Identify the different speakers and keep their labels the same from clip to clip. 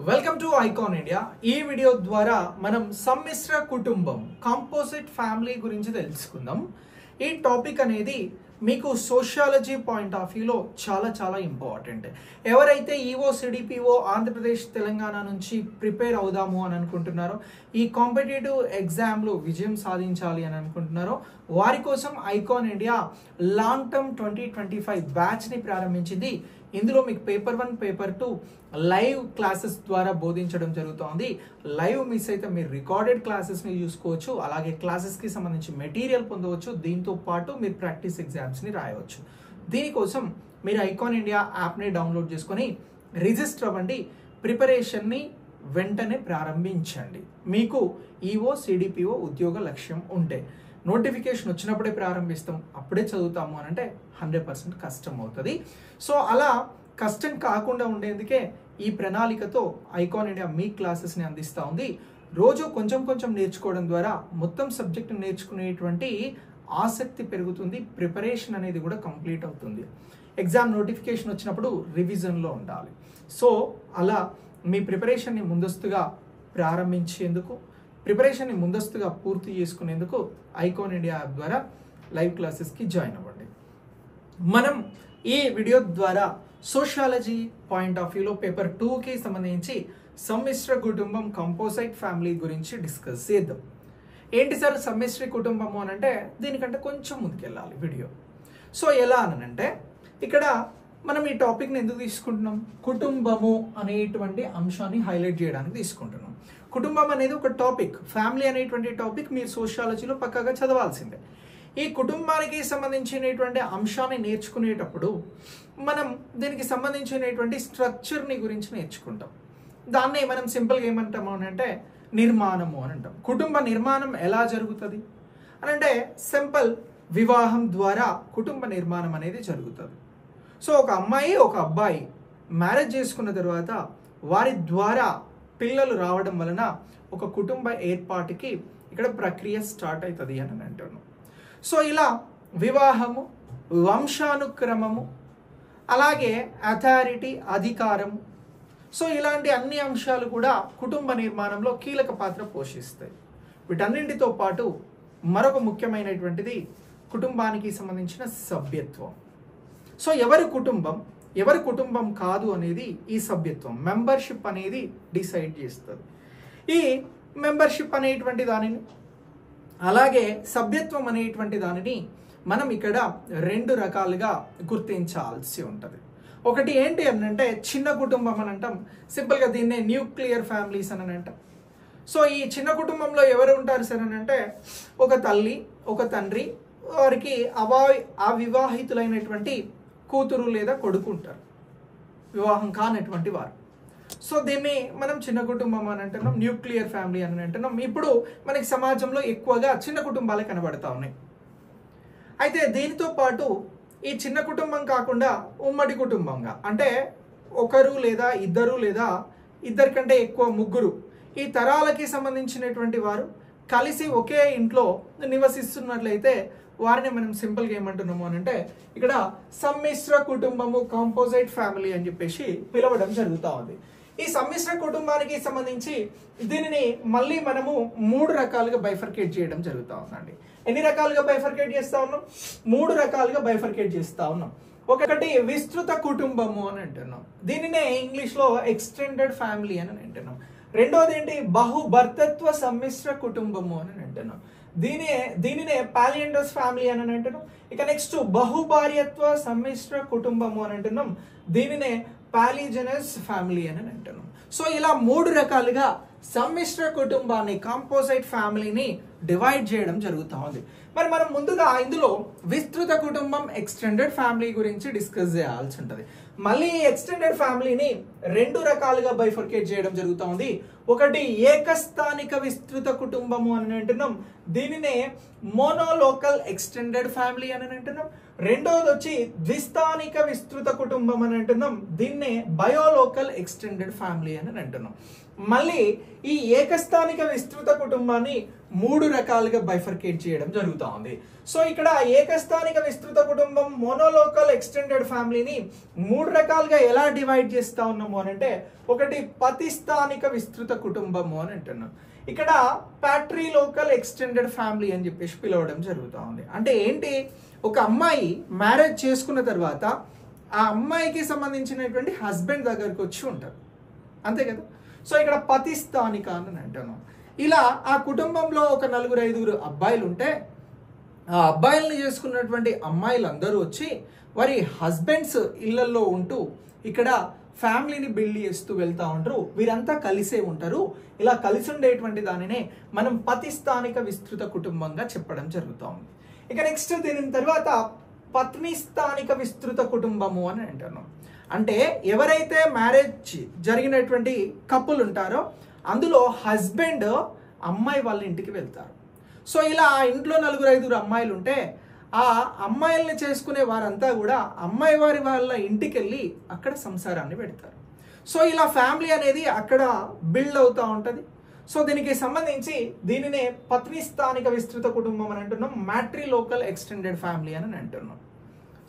Speaker 1: Welcome to icon India. ఈ video ద్వారా మనం సమ్మిశ్ర కుటుంబం కాంపోజిట్ ఫ్యామిలీ గురించి తెలుసుకుందాం. ఈ టాపిక్ అనేది మీకు సోషియాలజీ పాయింట్ ఆఫ్ వ్యూలో చాలా ఇంపార్టెంట్. ఎవరైతే ఈఓ సిడిపిఓ ఆంధ్రప్రదేశ్ తెలంగాణ నుంచి ప్రిపేర్ అవుదాము అని అనుకుంటున్నారో, ఈ కాంపిటేటివ్ ఎగ్జామ్లో విజయం సాధించాలి అని అనుకుంటున్నారో వారి కోసం ఐకాన్ ఇండియా లాంగ్ టర్మ్ 2025 బ్యాచ్ని ప్రారంభించింది. ఇందులో మీకు పేపర్ 1 పేపర్ 2 లైవ్ క్లాసెస్ ద్వారా బోధించడం జరుగుతోంది. లైవ్ మిస్ అయితే మీరు రికార్డెడ్ క్లాసెస్ని చూసుకోవచ్చు, అలాగే క్లాసెస్కి సంబంధించి మెటీరియల్ పొందవచ్చు. దీంతో పాటు మీరు ప్రాక్టీస్ ఎగ్జామ్స్ని రాయవచ్చు. దీనికోసం మీరు ఐకాన్ ఇండియా యాప్ని డౌన్లోడ్ చేసుకొని రిజిస్టర్ అవ్వండి. ప్రిపరేషన్ని వెంటనే ప్రారంభించండి. మీకు ఈఓ సిడిపిఓ ఉద్యోగ లక్ష్యం ఉంటే నోటిఫికేషన్ వచ్చినప్పుడే ప్రారంభిస్తాం, అప్పుడే చదువుతాము అని అంటే 100% కష్టం అవుతుంది. సో అలా కష్టం కాకుండా ఉండేందుకే ఈ ప్రణాళికతో ఐకాన్ ఇండియా మీ క్లాసెస్ని అందిస్తూ ఉంది. రోజు కొంచెం నేర్చుకోవడం ద్వారా మొత్తం సబ్జెక్ట్ నేర్చుకునేటువంటి ఆసక్తి పెరుగుతుంది. ప్రిపరేషన్ అనేది కూడా కంప్లీట్ అవుతుంది. ఎగ్జామ్ నోటిఫికేషన్ వచ్చినప్పుడు రివిజన్లో ఉండాలి. సో అలా మీ ప్రిపరేషన్ని ముందస్తుగా ప్రారంభించేందుకు, ప్రిపరేషన్ని ముందస్తుగా పూర్తి చేసుకునేందుకు ఐకాన్ ఇండియా యాప్ ద్వారా లైవ్ క్లాసెస్కి జాయిన్ అవ్వండి. మనం ఈ వీడియో ద్వారా సోషియాలజీ పాయింట్ ఆఫ్ వ్యూలో పేపర్ 2కి సంబంధించి సమ్మిశ్ర కుటుంబం కంపోజిట్ ఫ్యామిలీ గురించి డిస్కస్ చేద్దాం. ఏంటి సార్ సమ్మిశ్ర కుటుంబము అని అంటే, దీనికంటే కొంచెం ముందుకెళ్ళాలి వీడియో. సో ఎలా అనంటే, ఇక్కడ మనం ఈ టాపిక్ని ఎందుకు తీసుకుంటున్నాం? కుటుంబము అనేటువంటి అంశాన్ని హైలైట్ చేయడానికి తీసుకుంటున్నాం. కుటుంబం అనేది ఒక టాపిక్, ఫ్యామిలీ అనేటువంటి టాపిక్ మీరు సోషియాలజీలో పక్కాగా చదవాల్సిందే. ఈ కుటుంబానికి సంబంధించినటువంటి అంశాన్ని నేర్చుకునేటప్పుడు మనం దీనికి సంబంధించినటువంటి స్ట్రక్చర్ని గురించి నేర్చుకుంటాం. దాన్ని మనం సింపుల్గా ఏమంటాము అని అంటే నిర్మాణము అని అంటాం. కుటుంబ నిర్మాణం ఎలా జరుగుతుంది అని అంటే సింపుల్, వివాహం ద్వారా కుటుంబ నిర్మాణం అనేది జరుగుతుంది. సో ఒక అమ్మాయి ఒక అబ్బాయి మ్యారేజ్ చేసుకున్న తర్వాత వారి ద్వారా పిల్లలు రావడం వలన ఒక కుటుంబ ఏర్పాటుకి ఇక్కడ ప్రక్రియ స్టార్ట్ అవుతుంది అని అంటున్నాను. సో ఇలా వివాహము, వంశానుక్రమము, అలాగే అథారిటీ, అధికారము, సో ఇలాంటి అన్ని అంశాలు కూడా కుటుంబ నిర్మాణంలో కీలక పాత్ర పోషిస్తాయి. వీటన్నింటితో పాటు మరొక ముఖ్యమైనటువంటిది కుటుంబానికి సంబంధించిన సభ్యత్వం. సో ఎవరి కుటుంబం కాదు అనేది ఈ సభ్యత్వం, మెంబర్షిప్ అనేది డిసైడ్ చేస్తుంది. ఈ మెంబర్షిప్ అనేటువంటి దానిని, అలాగే సభ్యత్వం అనేటువంటి దానిని మనం ఇక్కడ 2 రకాలుగా గుర్తించాల్సి ఉంటుంది. ఒకటి ఏంటి అని అంటే చిన్న కుటుంబం అని అంటాం. సింపుల్గా దీన్నే న్యూక్లియర్ ఫ్యామిలీస్ అని అంటాం. సో ఈ చిన్న కుటుంబంలో ఎవరు ఉంటారు సార్ అని అంటే, ఒక తల్లి, ఒక తండ్రి, వారికి అవివాహితులైనటువంటి కూతురు లేదా కొడుకు ఉంటారు, వివాహం కానటువంటి వారు. సో దీన్ని మనం చిన్న కుటుంబం అని అంటున్నాం, న్యూక్లియర్ ఫ్యామిలీ అని అంటున్నాం. ఇప్పుడు మనకి సమాజంలో ఎక్కువగా చిన్న కుటుంబాలే కనబడతా ఉన్నాయి. అయితే దీనితో పాటు ఈ చిన్న కుటుంబం కాకుండా ఉమ్మడి కుటుంబంగా, అంటే ఒకరు లేదా ఇద్దరు లేదా ఇద్దరికంటే ఎక్కువ ముగ్గురు, ఈ తరాలకి సంబంధించినటువంటి వారు కలిసి ఒకే ఇంట్లో నివసిస్తున్నట్లయితే వారిని మనం సింపుల్గా ఏమంటున్నాము అని అంటే ఇక్కడ సమ్మిశ్ర కుటుంబము, కాంపోజిట్ ఫ్యామిలీ అని చెప్పేసి పిలవడం జరుగుతూ ఉంది. ఈ సమ్మిశ్ర కుటుంబానికి సంబంధించి దీనిని మళ్ళీ మనము 3 రకాలుగా బైఫర్కేట్ చేయడం జరుగుతూ ఉందండి. ఎన్ని రకాలుగా బైఫర్కేట్ చేస్తూ ఉన్నాం? 3 రకాలుగా బైఫర్కేట్ చేస్తూ ఉన్నాం. ఒకటి విస్తృత కుటుంబము అని అంటున్నాం, దీనినే ఇంగ్లీష్లో ఎక్స్టెండెడ్ ఫ్యామిలీ అని అంటున్నాం. రెండోది ఏంటి? బహుభర్తత్వ సమ్మిశ్ర కుటుంబము అని అంటున్నాం, దీనినే పాలియండస్ ఫ్యామిలీ అని అంటున్నాం. ఇక నెక్స్ట్ బహుభార్యత్వ సమ్మిశ్ర కుటుంబము అని అంటున్నాం, దీనినే పాలిజనస్ ఫ్యామిలీ అని అంటున్నాం. సో ఇలా 3 రకాలుగా సమ్మిశ్ర కుటుంబాన్ని, కాంపోజిట్ ఫ్యామిలీని డివైడ్ చేయడం జరుగుతూ ఉంది. మరి మనం ముందుగా ఇందులో విస్తృత కుటుంబం, ఎక్స్టెండెడ్ ఫ్యామిలీ గురించి డిస్కస్ చేయాల్సి ఉంటుంది. మళ్ళీ ఎక్స్టెండెడ్ ఫ్యామిలీని 2 రకాలుగా బైఫర్కేట్ చేయడం జరుగుతూ ఉంది. ఒకటి ఏకస్థానిక విస్తృత కుటుంబము అని అంటున్నాం, దీనినే మోనోలోకల్ ఎక్స్టెండెడ్ ఫ్యామిలీ అని అంటున్నాం. రెండోది వచ్చి ద్విస్థానిక విస్తృత కుటుంబం అని అంటున్నాం, దీన్నే బయోలోకల్ ఎక్స్టెండెడ్ ఫ్యామిలీ అని అంటున్నాం. మళ్ళీ ఈ ఏకస్థానిక విస్తృత కుటుంబాన్ని 3 రకాలుగా బైఫర్కేట్ చేయడం జరుగుతూ ఉంది. సో ఇక్కడ ఏకస్థానిక విస్తృత కుటుంబం, మోనోలోకల్ ఎక్స్టెండెడ్ ఫ్యామిలీని 3 రకాలుగా ఎలా డివైడ్ చేస్తా ఉన్నాము అని అంటే, ఒకటి పతిస్థానిక విస్తృత కుటుంబము అని అంటున్నాం. ఇక్కడ ప్యాట్రిలోకల్ ఎక్స్టెండెడ్ ఫ్యామిలీ అని చెప్పేసి పిలవడం జరుగుతూ ఉంది. అంటే ఏంటి, ఒక అమ్మాయి మ్యారేజ్ చేసుకున్న తర్వాత ఆ అమ్మాయికి సంబంధించినటువంటి హస్బెండ్ దగ్గరికి వచ్చి ఉంటారు, అంతే కదా. సో ఇక్కడ పతిస్థానిక అని అంటున్నాం. ఇలా ఆ కుటుంబంలో ఒక 4-5 అబ్బాయిలు ఉంటే ఆ అబ్బాయిల్ని చేసుకున్నటువంటి అమ్మాయిలందరూ వచ్చి వారి హస్బెండ్స్ ఇళ్లలో ఉంటూ ఇక్కడ ఫ్యామిలీని బిల్డ్ చేస్తూ వెళ్తూ ఉంటారు. వీరంతా కలిసే ఉంటారు. ఇలా కలిసి ఉండేటువంటి దానినే మనం పతిస్థానిక విస్తృత కుటుంబంగా చెప్పడం జరుగుతూ ఉంది. ఇక నెక్స్ట్ దీని తర్వాత పత్ని స్థానిక విస్తృత కుటుంబము అని అంటున్నాం. అంటే ఎవరైతే మ్యారేజ్ జరిగినటువంటి కపుల్ ఉంటారో అందులో హస్బెండ్ అమ్మాయి వాళ్ళ ఇంటికి వెళ్తారు. సో ఇలా ఆ ఇంట్లో 4-5 అమ్మాయిలు ఉంటే ఆ అమ్మాయిల్ని చేసుకునే వారంతా కూడా అమ్మాయి వారి వాళ్ళ ఇంటికి వెళ్ళి అక్కడ సంసారాన్ని పెడతారు. సో ఇలా ఫ్యామిలీ అనేది అక్కడ బిల్డ్ అవుతూ ఉంటుంది. సో దీనికి సంబంధించి దీనినే పత్ని స్థానిక విస్తృత కుటుంబం అని అంటున్నాం, మ్యాట్రిలోకల్ ఎక్స్టెండెడ్ ఫ్యామిలీ అని అంటున్నాం.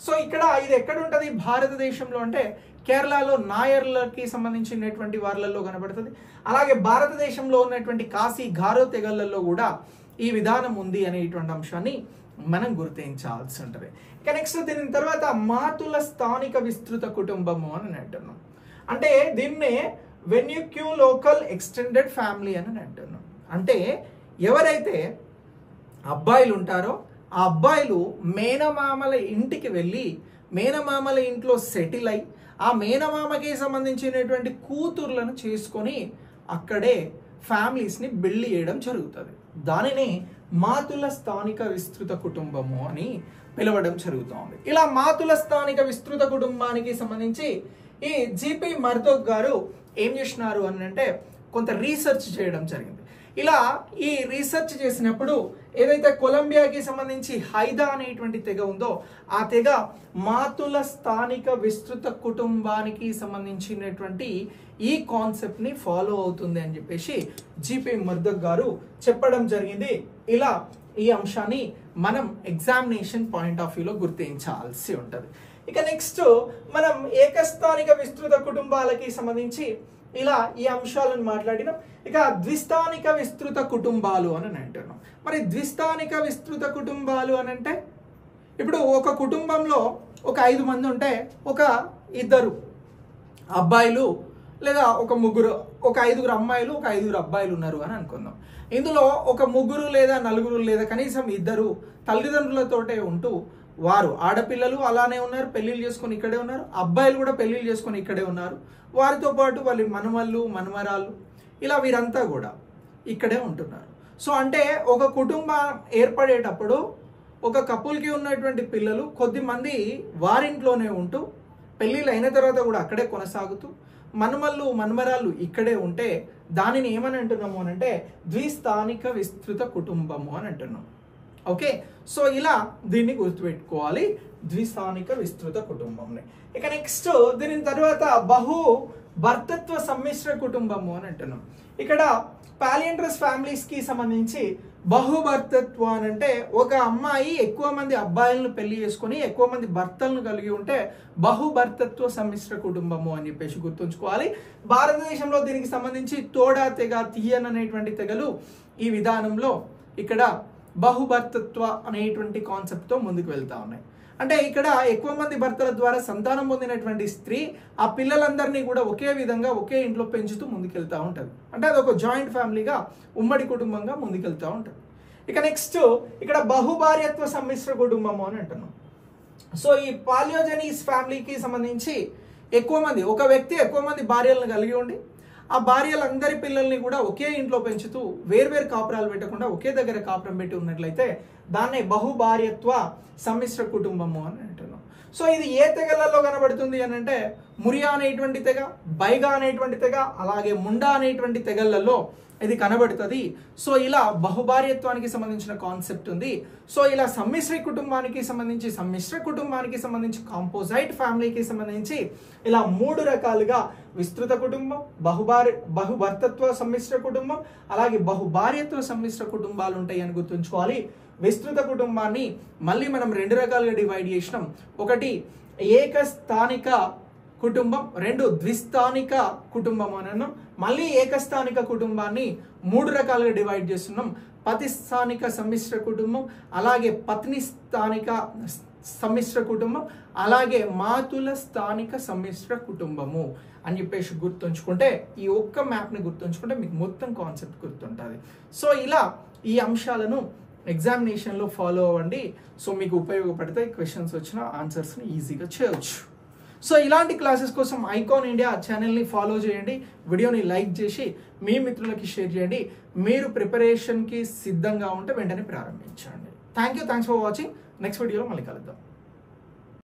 Speaker 1: సో ఇక్కడ ఇది ఎక్కడ ఉంటుంది భారతదేశంలో అంటే కేరళలో నాయర్లకి సంబంధించినటువంటి వాళ్ళల్లో కనబడుతుంది. అలాగే భారతదేశంలో ఉన్నటువంటి కాశీ గారో తెగలలో కూడా ఈ విధానం ఉంది అనేటువంటి అంశాన్ని మనం గుర్తించాల్సి ఉంటుంది. ఇక నెక్స్ట్ దీని తర్వాత మాతుల స్థానిక విస్తృత కుటుంబము అని అంటున్నాం. అంటే దీన్నే వెన్యుక్యులోకల్ ఎక్స్టెండెడ్ ఫ్యామిలీ అని అంటున్నాం. అంటే ఎవరైతే అబ్బాయిలు ఉంటారో ఆ అబ్బాయిలు మేనమామల ఇంటికి వెళ్ళి మేనమామల ఇంట్లో సెటిల్ అయి ఆ మేనమామకి సంబంధించినటువంటి కూతుర్లను చేసుకొని అక్కడే ఫ్యామిలీస్ని బిల్డ్ చేయడం జరుగుతుంది. దానిని మాతుల స్థానిక విస్తృత కుటుంబము అని పిలవడం జరుగుతోంది. ఇలా మాతుల స్థానిక విస్తృత కుటుంబానికి సంబంధించి ఈ జిపి మర్దోక్ గారు ఏం చేసినారు అని అంటే కొంత రీసెర్చ్ చేయడం జరిగింది. ఇలా ఈ రీసెర్చ్ చేసినప్పుడు ఏదైతే కొలంబియాకి సంబంధించి హైదా అనేటువంటి తెగ ఉందో ఆ తెగ మాతుల స్థానిక విస్తృత కుటుంబానికి సంబంధించినటువంటి ఈ కాన్సెప్ట్ ని ఫాలో అవుతుంది అని చెప్పేసి జిపి మర్దోక్ గారు చెప్పడం జరిగింది. ఇలా ఈ అంశాన్ని మనం ఎగ్జామినేషన్ పాయింట్ ఆఫ్ వ్యూలో గుర్తించాల్సి ఉంటుంది. ఇక నెక్స్ట్ మనం ఏకస్థానిక విస్తృత కుటుంబాలకి సంబంధించి ఇలా ఈ అంశాలను మాట్లాడినాం. ఇక ద్విస్థానిక విస్తృత కుటుంబాలు అని అంటున్నాం. మరి ద్విస్థానిక విస్తృత కుటుంబాలు అని అంటే ఇప్పుడు ఒక కుటుంబంలో ఒక 5 మంది ఉంటే ఒక 2 అబ్బాయిలు లేదా ఒక 3 ఒక 5 అమ్మాయిలు ఒక 5 అబ్బాయిలు ఉన్నారు అని అనుకుందాం. ఇందులో ఒక 3 లేదా 4 లేదా కనీసం 2 తల్లిదండ్రులతోటే ఉంటూ వారు ఆడపిల్లలు అలానే ఉన్నారు, పెళ్లిళ్ళు చేసుకొని ఇక్కడే ఉన్నారు, అబ్బాయిలు కూడా పెళ్లిళ్ళు చేసుకొని ఇక్కడే ఉన్నారు, వారితో పాటు వాళ్ళ మనవళ్ళు మనమరాళ్ళు ఇలా వీరంతా కూడా ఇక్కడే ఉంటున్నారు. సో అంటే ఒక కుటుంబం ఏర్పడేటప్పుడు ఒక కపుల్కి ఉన్నటువంటి పిల్లలు కొద్దిమంది వారింట్లోనే ఉంటూ పెళ్ళిళ్ళు అయిన తర్వాత కూడా అక్కడే కొనసాగుతూ మనమళ్ళు మనమరాళ్ళు ఇక్కడే ఉంటే దానిని ఏమని అంటున్నాము అని అంటే ద్విస్థానిక విస్తృత కుటుంబము అని అంటున్నాం. ఓకే, సో ఇలా దీన్ని గుర్తుపెట్టుకోవాలి, ద్విస్థానిక విస్తృత కుటుంబంని. ఇక నెక్స్ట్ దీని తర్వాత బహు భర్తత్వ సమ్మిశ్ర కుటుంబము అని అంటున్నాం. ఇక్కడ పాలియండ్రస్ ఫ్యామిలీస్ కి సంబంధించి బహుభర్తత్వం అని అంటే ఒక అమ్మాయి ఎక్కువ మంది అబ్బాయిలను పెళ్లి చేసుకొని ఎక్కువ మంది భర్తలను కలిగి ఉంటే బహుభర్తత్వ సమ్మిశ్ర కుటుంబము అని చెప్పేసి గుర్తుంచుకోవాలి. భారతదేశంలో దీనికి సంబంధించి తోడా తెగ, తీయన్ అనేటువంటి తెగలు ఈ విధానంలో ఇక్కడ బహుభర్తత్వ అనేటువంటి కాన్సెప్ట్తో ముందుకు వెళ్తా ఉన్నాయి. అంటే ఇక్కడ ఎక్కువ మంది భర్తల ద్వారా సంతానం పొందినటువంటి స్త్రీ ఆ పిల్లలందరినీ కూడా ఒకే విధంగా ఒకే ఇంట్లో పెంచుతూ ముందుకెళ్తూ ఉంటుంది. అంటే అదొక జాయింట్ ఫ్యామిలీగా ఉమ్మడి కుటుంబంగా ముందుకెళ్తూ ఉంటుంది. ఇక నెక్స్ట్ ఇక్కడ బహుభార్యత్వ సమ్మిశ్ర కుటుంబము అని అంటున్నాం. సో ఈ పాలియోజెనీస్ ఫ్యామిలీకి సంబంధించి ఎక్కువ మంది ఒక వ్యక్తి ఎక్కువ మంది భార్యలను కలిగి ఉండి ఆ భార్యలందరి పిల్లల్ని కూడా ఒకే ఇంట్లో పెంచుతూ వేర్వేరు కాపురాలు పెట్టకుండా ఒకే దగ్గర కాపురం పెట్టి ఉన్నట్లయితే దాన్నే బహుభార్యత్వ సమ్మిశ్ర కుటుంబము అని అంటున్నాం. సో ఇది ఏ తెగలలో కనబడుతుంది అని అంటే మురియా అనేటువంటి తెగ, బైగా అనేటువంటి తెగ, అలాగే ముండా అనేటువంటి తెగలలో ఇది కనబడుతుంది. సో ఇలా బహుభార్యత్వానికి సంబంధించిన కాన్సెప్ట్ ఉంది. సో ఇలా సమ్మిశ్ర కుటుంబానికి సంబంధించి కాంపోజైట్ ఫ్యామిలీకి సంబంధించి ఇలా 3 రకాలుగా విస్తృత కుటుంబం, బహుభర్తత్వ సమ్మిశ్ర కుటుంబం, అలాగే బహుభార్యత్వ సమ్మిశ్ర కుటుంబాలు ఉంటాయి అని గుర్తుంచుకోవాలి. విస్తృత కుటుంబాన్ని మళ్ళీ మనం 2 రకాలుగా డివైడ్ చేసినాం. ఒకటి ఏకస్థానిక కుటుంబం, 2 ద్విస్థానిక కుటుంబం అన్నాం. మళ్ళీ ఏకస్థానిక కుటుంబాన్ని 3 రకాలుగా డివైడ్ చేస్తున్నాం. పతిస్థానిక సమ్మిశ్ర కుటుంబం, అలాగే పత్ని స్థానిక సమ్మిశ్ర కుటుంబం, అలాగే మాతుల స్థానిక సమ్మిశ్ర కుటుంబము అని చెప్పేసి గుర్తుంచుకుంటే, ఈ ఒక్క మ్యాప్ని గుర్తుంచుకుంటే మీకు మొత్తం కాన్సెప్ట్ గుర్తుంటుంది. సో ఇలా ఈ అంశాలను ఎగ్జామినేషన్లో ఫాలో అవ్వండి. సో మీకు ఉపయోగపడితే క్వశ్చన్స్ వచ్చిన ఆన్సర్స్ని ఈజీగా చేయవచ్చు. సో ఇలాంటి క్లాసెస్ కోసం ఐకాన్ ఇండియా ఛానల్ని ఫాలో చేయండి, వీడియోని లైక్ చేసి మీ మిత్రులకి షేర్ చేయండి. మీరు ప్రిపరేషన్కి సిద్ధంగా ఉంటే వెంటనే ప్రారంభించండి. Thanks for watching. నెక్స్ట్ వీడియోలో మళ్ళీ కలుద్దాం.